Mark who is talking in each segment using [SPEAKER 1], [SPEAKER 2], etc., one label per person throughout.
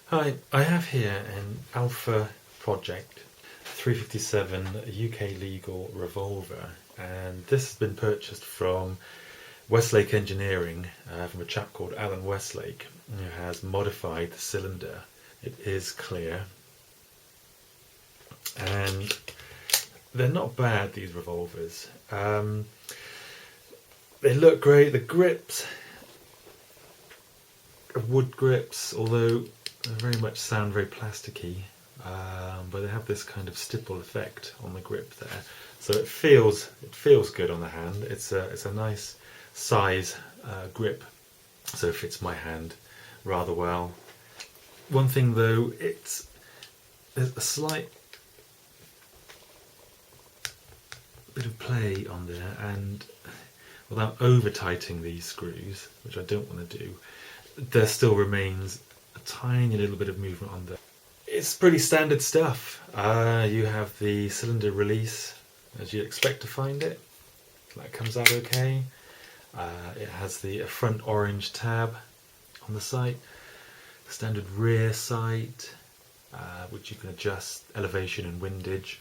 [SPEAKER 1] Hi, I have here an ALFA project 357 UK legal revolver, and this has been purchased from Westlake Engineering from a chap called Alan Westlake, who has modified the cylinder. It is clear, and they're not bad, these revolvers. They look great. The grips are wood grips, although they very much sound very plasticky, but they have this kind of stipple effect on the grip there, so it feels good on the hand. It's a nice size grip, so it fits my hand rather well. One thing though, there's a slight bit of play on there, and without over tightening these screws, which I don't want to do, there still remains a tiny little bit of movement on there. It's pretty standard stuff. You have the cylinder release as you'd expect to find it. That comes out okay. It has the front orange tab on the sight, standard rear sight, which you can adjust elevation and windage.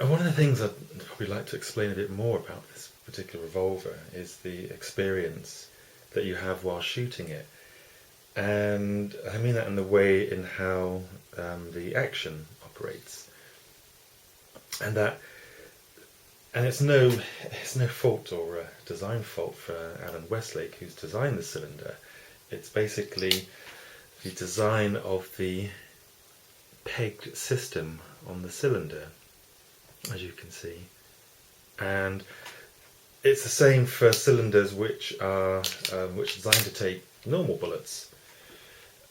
[SPEAKER 1] And one of the things I'd probably like to explain a bit more about this particular revolver is the experience that you have while shooting it. And I mean that in the way in how the action operates, and it's no fault or design fault for Alan Westlake, who's designed the cylinder. It's basically the design of the pegged system on the cylinder, as you can see, and it's the same for cylinders which are designed to take normal bullets.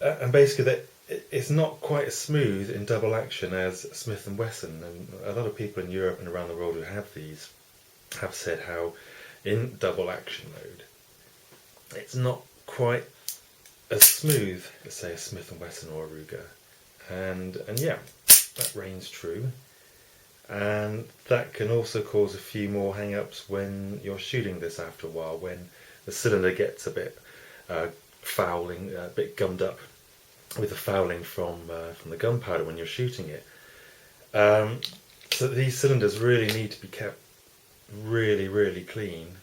[SPEAKER 1] And basically, it's not quite as smooth in double action as Smith & Wesson, and a lot of people in Europe and around the world who have these have said how in double action mode it's not quite as smooth as, say, a Smith & Wesson or a Ruger, and yeah, that reigns true. And that can also cause a few more hang-ups when you're shooting this after a while, when the cylinder gets a bit fouling, a bit gummed up with the fouling from the gunpowder when you're shooting it. So these cylinders really need to be kept really, really clean.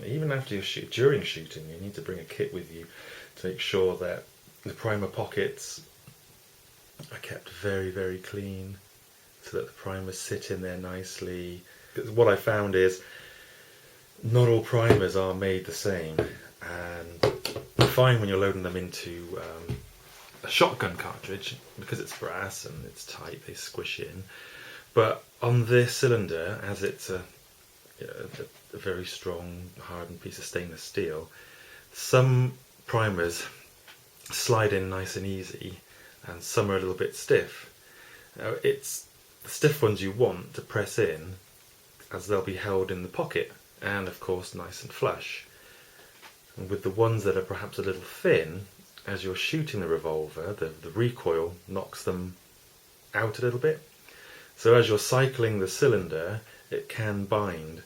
[SPEAKER 1] Even after you during shooting, you need to bring a kit with you to make sure that the primer pockets are kept very, very clean, so that the primers sit in there nicely. Because what I found is not all primers are made the same, and you find when you're loading them into a shotgun cartridge, because it's brass and it's tight, they squish in. But on this cylinder, as it's a very strong hardened piece of stainless steel, some primers slide in nice and easy, and some are a little bit stiff. Now, it's the stiff ones you want to press in, as they'll be held in the pocket and of course nice and flush. And with the ones that are perhaps a little thin, as you're shooting the revolver, the recoil knocks them out a little bit. So as you're cycling the cylinder, it can bind.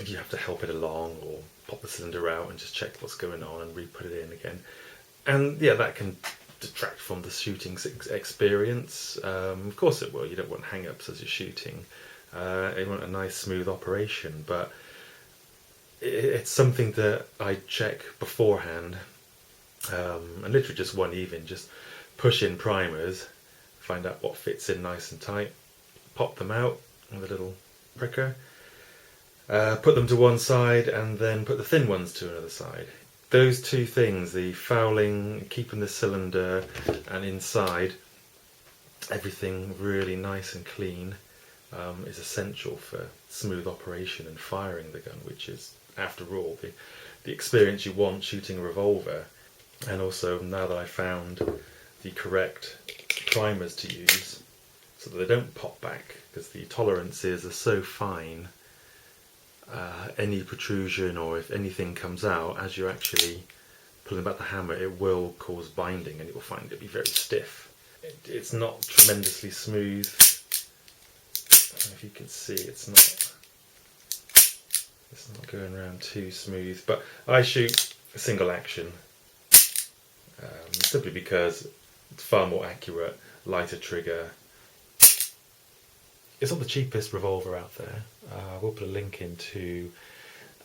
[SPEAKER 1] You have to help it along, or pop the cylinder out and just check what's going on and re-put it in again. And yeah, that can detract from the shooting experience. Of course it will. You don't want hang-ups as you're shooting. You want a nice smooth operation, but it's something that I check beforehand, and literally just push in primers, find out what fits in nice and tight, pop them out with a little pricker, put them to one side, and then put the thin ones to another side. Those two things, the fouling, keeping the cylinder, and inside everything really nice and clean, is essential for smooth operation and firing the gun, which is, after all, the experience you want shooting a revolver. And also, now that I found the correct primers to use so that they don't pop back, because the tolerances are so fine, any protrusion or if anything comes out as you're actually pulling back the hammer, it will cause binding, and you'll find it be very stiff. It's not tremendously smooth. If you can see, it's not going around too smooth, but I shoot a single action, simply because it's far more accurate, lighter trigger. It's not the cheapest revolver out there. We'll put a link into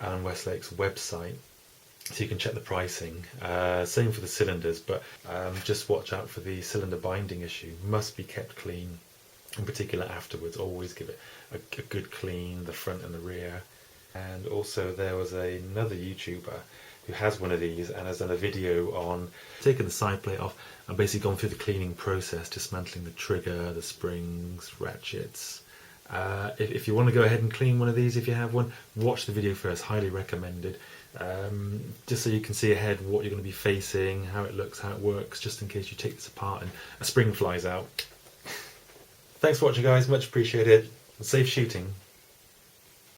[SPEAKER 1] Alan Westlake's website so you can check the pricing. Same for the cylinders, but just watch out for the cylinder binding issue. Must be kept clean, in particular afterwards. Always give it a good clean, the front and the rear. And also there was another YouTuber who has one of these and has done a video on taking the side plate off and basically gone through the cleaning process, dismantling the trigger, the springs, ratchets. If you want to go ahead and clean one of these, if you have one, watch the video first, highly recommended. Just so you can see ahead what you're going to be facing, how it looks, how it works, just in case you take this apart and a spring flies out. Thanks for watching guys, much appreciated. Safe shooting.